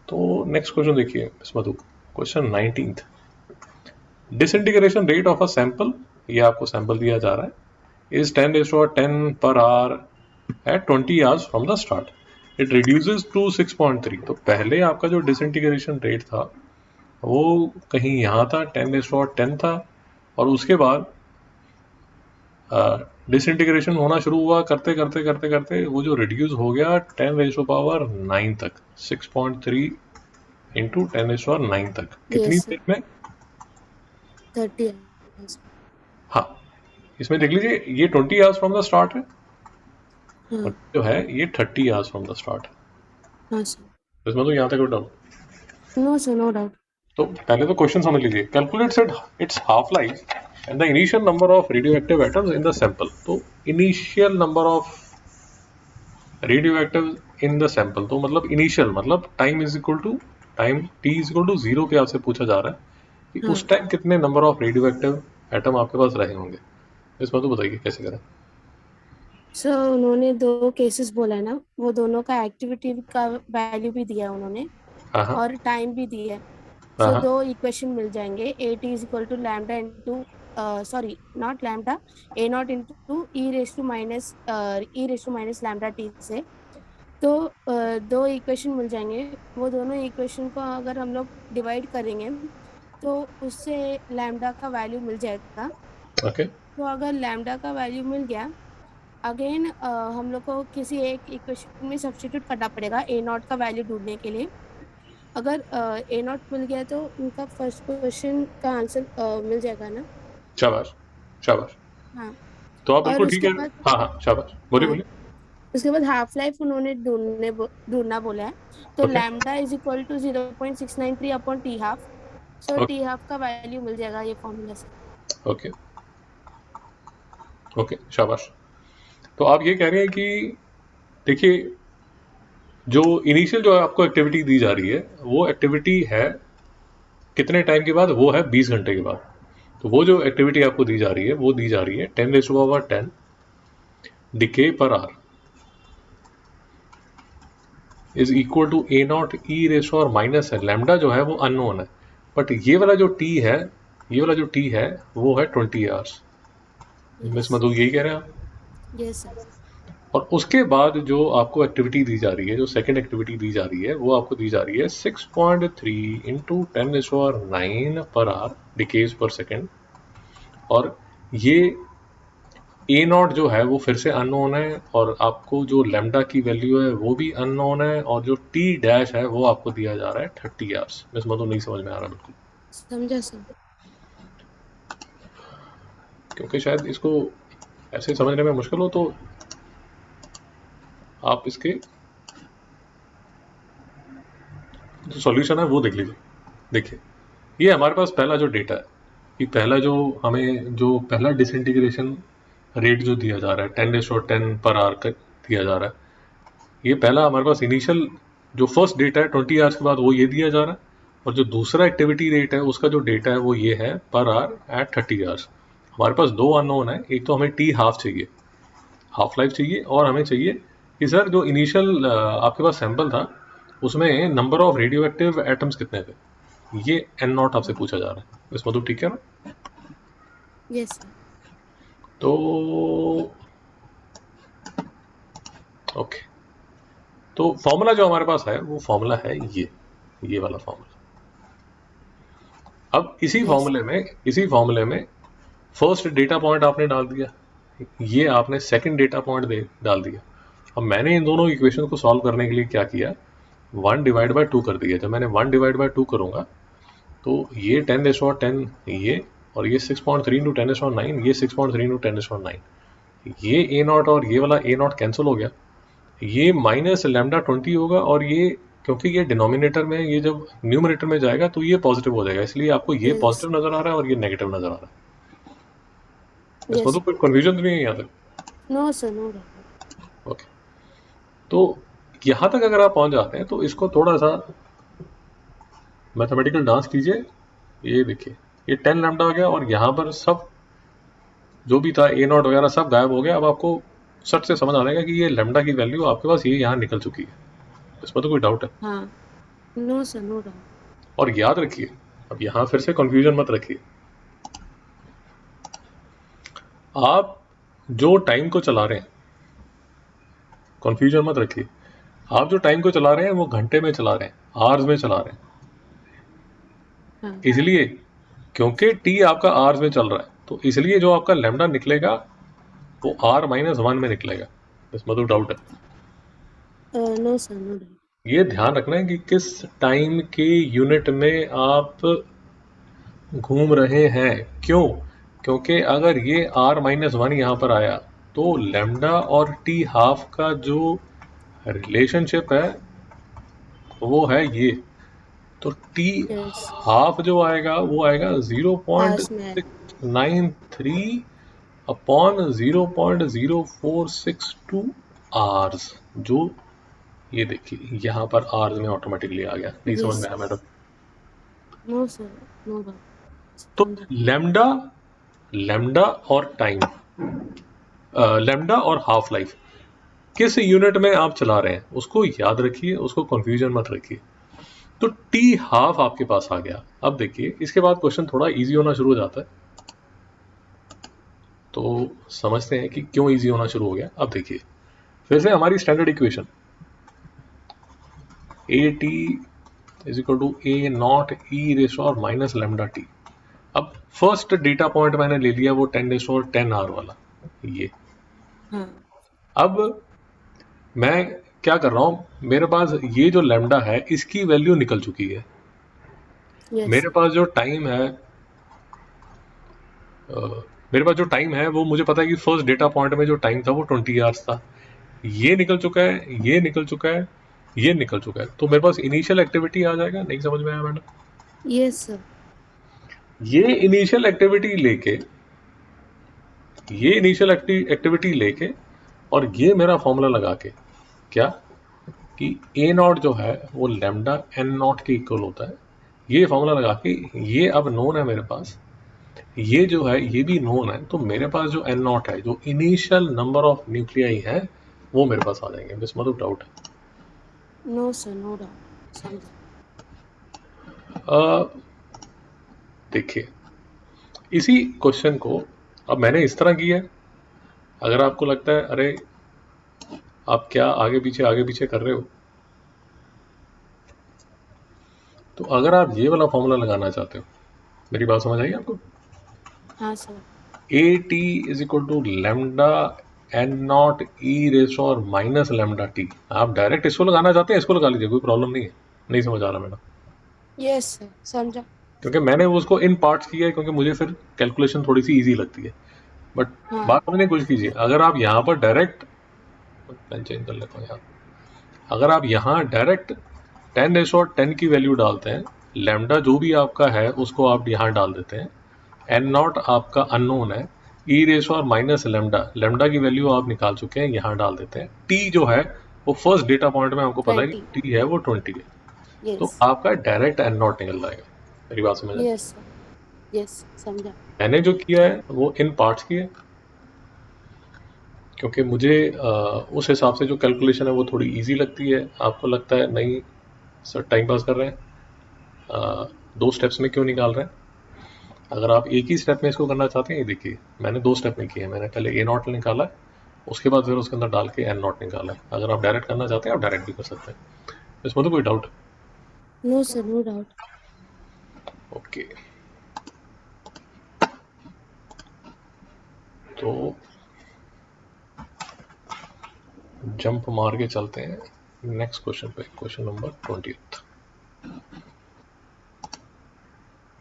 तो next question देखिए miss Madhu, question 19th। Disintegration rate of a sample, ये आपको सैंपल दिया जा रहा है, is 10 per hour at 20 hours from the start. It reduces to 6.3। तो पहले आपका जो डिसइंटीग्रेशन रेट था वो कहीं यहाँ था, 10 था, और उसके बाद डिसइंटीग्रेशन होना शुरू हुआ, करते करते करते करते वो जो रिड्यूस हो गया 10⁹ तक, 6.3 इंटू 10⁹ तक। कितनी यस सर, देर में? 30। हाँ, इसमें देख लीजिए ये 20 आवर्स फ्रॉम द स्टार्ट है, और हाँ जो है ये 30 आवर्स फ्रॉम द स्टार्ट है। हाँ सर। तो इसमें तो यहाँ तक doubt. No sir, no doubt. तो पहले तो क्वेश्चन समझ लीजिए। Calculates its half life and the initial number of radioactive atoms in the sample. तो initial number of radioactive in the sample, तो मतलब इनिशियल मतलब time is equal to time t is equal to 0 पे आपसे पूछा जा रहा है कि हाँ उस टाइम कितने number of radio active atom आपके पास रहे होंगे। इसमें तो बताइए कैसे करें। सर, उन्होंने दो केसेस बोला है ना, वो दोनों का एक्टिविटी का वैल्यू भी दिया है उन्होंने, हाँ हाँ और टाइम भी दिया है। हाँ सो हाँ। दो इक्वेशन मिल जाएंगे, A T is equal to lambda into, sorry not lambda, A naught into E raise to minus lambda T से। तो दो इक्वेशन मिल जाएंगे। वो दोनों इक्वेशन को अगर हम लोग डिवाइड करेंगे तो उससे लैम्डा का वैल्यू मिल जाएगा। ओके। तो अगर लैम्डा का वैल्यू मिल गया, अगेन हम लोग को किसी एक इक्वेशन में सब्स्टिट्यूट करना पड़ेगा ए नॉट का वैल्यू ढूंढने के लिए। अगर ए नॉट मिल गया तो उनका फर्स्ट क्वेश्चन का आंसर मिल जाएगा ना। शाबाश शाबाश। हाँ। तो आप और बिल्कुल ठीक उसके है। बाद, हाँ हाँ शाबाश, बोलिए हाँ, बोलिए। उसके बाद हाफ लाइफ उन्होंने ढूंढना बोला है। तो okay lambda is equal to 0.693 upon T half. So T okay half का वैल्यू मिल जाएगा ये फॉर्मूला से। ओके ओके शाबाश। तो आप ये कह रहे हैं कि देखिए, जो इनिशियल जो आपको एक्टिविटी दी जा रही है वो एक्टिविटी है कितने टाइम के बाद? वो है 20 घंटे के बाद। तो वो जो एक्टिविटी आपको दी जा रही है वो दी जा रही है 10⁻10 decay per hour is equal to A naught E raise और माइनस है, लैम्डा जो है वो अननोन है, बट ये वाला जो टी है, ये वाला जो टी है वो है 20 आवर्स। यस। मिस मधु यही कह रहे हैं आप? Yes sir. और उसके बाद जो आपको एक्टिविटी दी जा रही है, जो सेकंड एक्टिविटी दी जा रही है, वो आपको दी जा रही है 6.3 इंटू 10⁹ पर आवर डिकेज पर सेकेंड। और ये ए नॉट जो है वो फिर से अननोन है, और आपको जो लेमडा की वैल्यू है वो भी अननोन है, और जो टी डैश है वो आपको दिया जा रहा है 30 आवर्स। मिस मधु नहीं समझ में आ रहा बिल्कुल, समझा सर। क्योंकि शायद इसको ऐसे समझने में मुश्किल हो, तो आप इसके जो सॉल्यूशन है वो देख लीजिए। देखिए, ये हमारे पास पहला जो डेटा है, कि पहला जो हमें जो पहला डिसइंटीग्रेशन रेट जो दिया जा रहा है 10⁻10 पर आवर का दिया जा रहा है, ये पहला हमारे पास इनिशियल जो फर्स्ट डेटा है 20 आवर्स के बाद वो ये दिया जा रहा है। और जो दूसरा एक्टिविटी रेट है उसका जो डेटा है वो ये है पर आवर एट 30 आवर्स। हमारे पास दो अननोन है, एक तो हमें टी हाफ चाहिए, हाफ लाइफ चाहिए, और हमें चाहिए कि सर जो इनिशियल आपके पास सैंपल था उसमें number of radioactive atoms कितने थे। ये एन नॉट आपसे पूछा जा रहा है। इसमें तो ठीक है ना? Yes sir. तो ओके, तो फॉर्मूला जो हमारे पास है वो फॉर्मूला है ये वाला फॉर्मूला। अब यस। इसी फॉर्मूले में फर्स्ट डेटा पॉइंट आपने डाल दिया, ये आपने सेकंड डेटा पॉइंट दे डाल दिया। अब मैंने इन दोनों इक्वेशन को सॉल्व करने के लिए क्या किया, 1/2 कर दिया। जब मैंने 1/2 करूंगा तो ये 10⁻10 ये, और ये 6.3 इंटू 10⁻9, ये 6.3 इंटू 10⁻9, ये ए नॉट और ये वाला ए नॉट कैंसिल हो गया, ये माइनस लैम्डा 20 होगा, और ये क्योंकि ये डिनोमिनेटर में है, ये जब न्यूमरेटर में जाएगा तो ये पॉजिटिव हो जाएगा, इसलिए आपको ये यस। पॉजिटिव नजर आ रहा है और ये नेगेटिव नजर आ रहा है। इसमें यस तो कोई कन्फ्यूजन नहीं है यहाँ तक। Sir. No sir, no doubt. Okay, तो यहाँ तक अगर आप पहुंच जाते हैं तो इसको थोड़ा सा मैथमेटिकल डांस कीजिए। ये देखिए, ये 10 लैम्डा आ गया, और यहाँ पर सब जो भी था ए नॉट वगैरह सब गायब हो गया। अब आपको सट से समझ आ जाएगा कि ये लैम्डा की वैल्यू आपके पास ये यहाँ निकल चुकी है। इसमें तो कोई डाउट है? हाँ। No, sir, no doubt. और याद रखिए, अब यहां फिर से कंफ्यूजन मत रखिए, आप जो टाइम को चला रहे हैं, कंफ्यूजन मत रखिए, आप जो टाइम को चला रहे हैं वो घंटे में चला रहे हैं, आवर्स में चला रहे हैं। हाँ, इसलिए क्योंकि टी आपका आवर्स में चल रहा है, तो इसलिए जो आपका लैम्डा निकलेगा वो R-1 में निकलेगा। इसमें तो डाउट है। no, sir, no doubt. ये ध्यान रखना है कि किस टाइम के यूनिट में आप घूम रहे हैं। क्यों? क्योंकि अगर ये R-1 यहाँ पर आया तो लैम्डा और टी हाफ का जो रिलेशनशिप है वो है ये, तो टी Yes, हाफ जो आएगा वो आएगा hours में 0.693 अपॉन 0.0462 आवर्स, जो ये देखिए यहाँ पर आवर्स में ऑटोमेटिकली आ गया। नहीं समझ में yes, आया madam? no, sir, no doubt. तो समझा। लैम्डा, लैम्डा और टाइम, लैम्डा और हाफ लाइफ किस यूनिट में आप चला रहे हैं उसको याद रखिए, उसको कंफ्यूजन मत रखिए। तो टी हाफ आपके पास आ गया। अब देखिए इसके बाद क्वेश्चन थोड़ा इजी होना शुरू हो जाता है, तो समझते हैं कि क्यों इजी होना शुरू हो गया। अब देखिए फिर से हमारी standard equation A T is equal to A naught E raise और माइनस लेमडा टी। अब फर्स्ट डेटा पॉइंट मैंने ले लिया वो 10 आर वाला, ये। हाँ, अब मैं क्या कर रहा हूं, मेरे पास ये जो लेमडा है इसकी वैल्यू निकल चुकी है। yes, मेरे पास जो टाइम है, मेरे पास जो टाइम है वो मुझे पता है कि फर्स्ट डेटा पॉइंट में जो टाइम था वो 20 आवर्स था। ये निकल चुका है, ये निकल चुका है, ये निकल चुका है, तो मेरे पास इनिशियल एक्टिविटी आ जाएगा। नहीं समझ में आया मैडम? yes, sir, ये इनिशियल एक्टिविटी लेके, ये इनिशियल एक्टिविटी लेके और ये मेरा फॉर्मूला लगा के, क्या कि ए नॉट जो है वो लेमडा एन नॉट के इक्वल होता है, ये फॉर्मूला लगा के, ये अब नोन है मेरे पास, ये जो है ये भी नोन है, तो मेरे पास जो एन नॉट है, जो इनिशियल नंबर ऑफ न्यूक्लियाई है, वो मेरे पास आ जाएंगे। बस मतलब डाउट है। no, sir, no doubt. समझा। देखिए इसी क्वेश्चन को अब मैंने इस तरह किया है। अगर आपको लगता है अरे आप क्या आगे पीछे कर रहे हो, तो अगर आप ये वाला फॉर्मूला लगाना चाहते हो, मेरी बात समझ आई आपको? हाँ, sir, A T is equal to lambda N naught E raise और माइनस लेमडा टी। आप डायरेक्ट इसको लगाना चाहते हैं, इसको लगा लीजिए, कोई प्रॉब्लम नहीं है। नहीं समझ आ रहा मैडम? yes, sir, समझा। क्योंकि मैंने उसको इन पार्ट्स किया है, क्योंकि मुझे फिर कैलकुलेशन थोड़ी सी इजी लगती है। बट हाँ, बात समझने की कोशिश कीजिए, अगर आप यहाँ पर डायरेक्ट, पेन चेंज कर लेता हूँ यहाँ, अगर आप यहाँ डायरेक्ट 10 की वैल्यू डालते हैं, लैम्डा जो भी आपका है उसको आप यहाँ डाल देते हैं, एन नॉट आपका अननोन है, ई रेस और माइनस लेमडा, लेमडा की वैल्यू आप निकाल चुके हैं, यहाँ डाल देते हैं। टी जो है वो फर्स्ट डेटा पॉइंट में आपको पता है 20, कि टी है वो 20 है, तो yes, आपका डायरेक्ट एन नॉट निकल जाएगा। मेरी बात समझ आए? yes, sir, yes, समझा। मैंने जो किया है वो इन पार्ट्स की है, क्योंकि मुझे उस हिसाब से जो कैलकुलेशन है वो थोड़ी इजी लगती है। आपको लगता है नहीं सर टाइम पास कर रहे हैं, दो स्टेप्स में क्यों निकाल रहे हैं? अगर आप एक ही स्टेप में इसको करना चाहते हैं, ये देखिए मैंने दो स्टेप में किया है। मैंने पहले ए नॉट निकाला है, उसके बाद फिर उसके अंदर डाल के एन नॉट निकाला है। अगर आप डायरेक्ट करना चाहते हैं आप डायरेक्ट भी कर सकते हैं, इसमें तो कोई doubt? No, sir, no doubt. Okay, तो जंप मार के चलते हैं नेक्स्ट क्वेश्चन पे, क्वेश्चन नंबर 20।